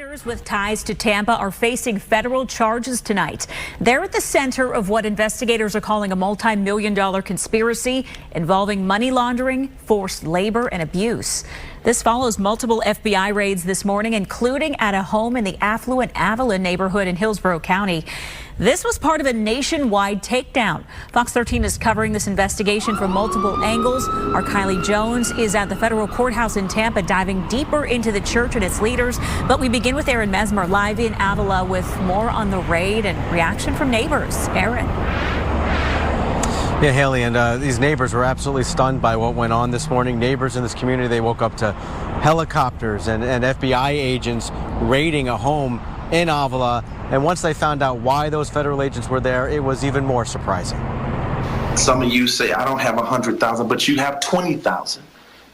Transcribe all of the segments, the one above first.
Leaders with ties to Tampa are facing federal charges tonight. They're at the center of what investigators are calling a multi-million-dollar conspiracy involving money laundering, forced labor, and abuse. This follows multiple FBI raids this morning, including at a home in the affluent Avalon neighborhood in Hillsborough County. This was part of a nationwide takedown. Fox 13 is covering this investigation from multiple angles. Our Kylie Jones is at the federal courthouse in Tampa, diving deeper into the church and its leaders. But we begin with Aaron Mesmer live in Avila with more on the raid and reaction from neighbors. Aaron. Yeah, Haley, and these neighbors were absolutely stunned by what went on this morning. Neighbors in this community, they woke up to helicopters and FBI agents raiding a home in Avila. And once they found out why those federal agents were there, it was even more surprising. Some of you say, I don't have 100,000, but you have 20,000.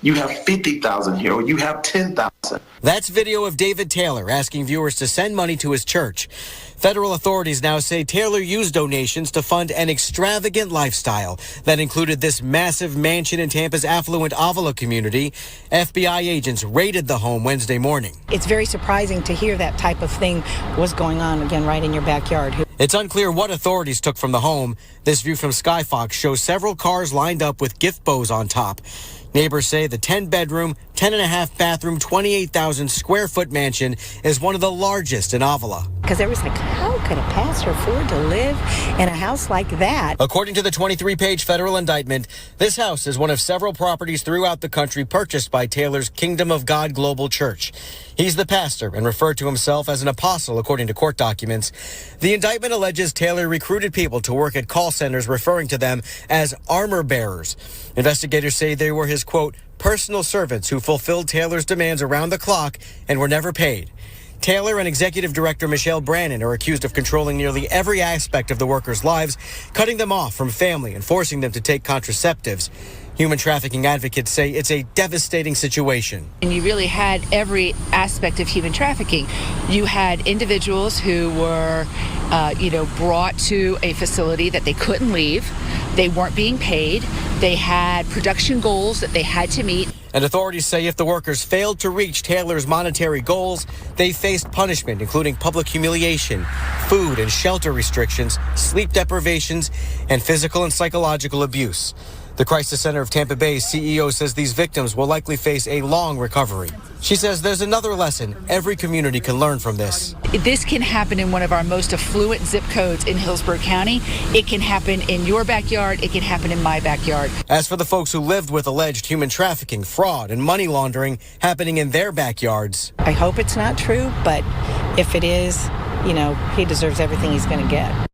You have 50,000 here, or you have 10,000. That's video of David Taylor asking viewers to send money to his church. Federal authorities now say Taylor used donations to fund an extravagant lifestyle that included this massive mansion in Tampa's affluent Avila community. FBI agents raided the home Wednesday morning. It's very surprising to hear that type of thing was going on, again, right in your backyard. It's unclear what authorities took from the home. This view from Skyfox shows several cars lined up with gift bows on top. Neighbors say the 10-bedroom, 10.5 bathroom, 28,000 square foot mansion is one of the largest in Avila. Because there was like, how could a pastor afford to live in a house like that? According to the 23-page federal indictment, this house is one of several properties throughout the country purchased by Taylor's Kingdom of God Global Church. He's the pastor and referred to himself as an apostle, according to court documents. The indictment alleges Taylor recruited people to work at call centers, referring to them as armor bearers. Investigators say they were his, quote, personal servants who fulfilled Taylor's demands around the clock and were never paid. Taylor and executive director Michelle Brannon are accused of controlling nearly every aspect of the workers' lives, cutting them off from family and forcing them to take contraceptives. Human trafficking advocates say it's a devastating situation. And you really had every aspect of human trafficking. You had individuals who were, brought to a facility that they couldn't leave. They weren't being paid. They had production goals that they had to meet. And authorities say if the workers failed to reach Taylor's monetary goals, they faced punishment, including public humiliation, food and shelter restrictions, sleep deprivations, and physical and psychological abuse. The Crisis Center of Tampa Bay's CEO says these victims will likely face a long recovery. She says there's another lesson every community can learn from this. This can happen in one of our most affluent zip codes in Hillsborough County. It can happen in your backyard. It can happen in my backyard. As for the folks who lived with alleged human trafficking, fraud, and money laundering happening in their backyards. I hope it's not true, but if it is, he deserves everything he's going to get.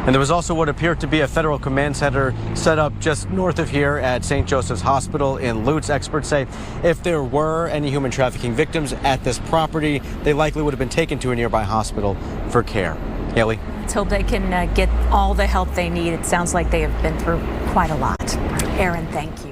And there was also what appeared to be a federal command center set up just north of here at St. Joseph's Hospital in Lutz. Experts say if there were any human trafficking victims at this property, they likely would have been taken to a nearby hospital for care. Haley? Let's hope they can get all the help they need. It sounds like they have been through quite a lot. Aaron, thank you.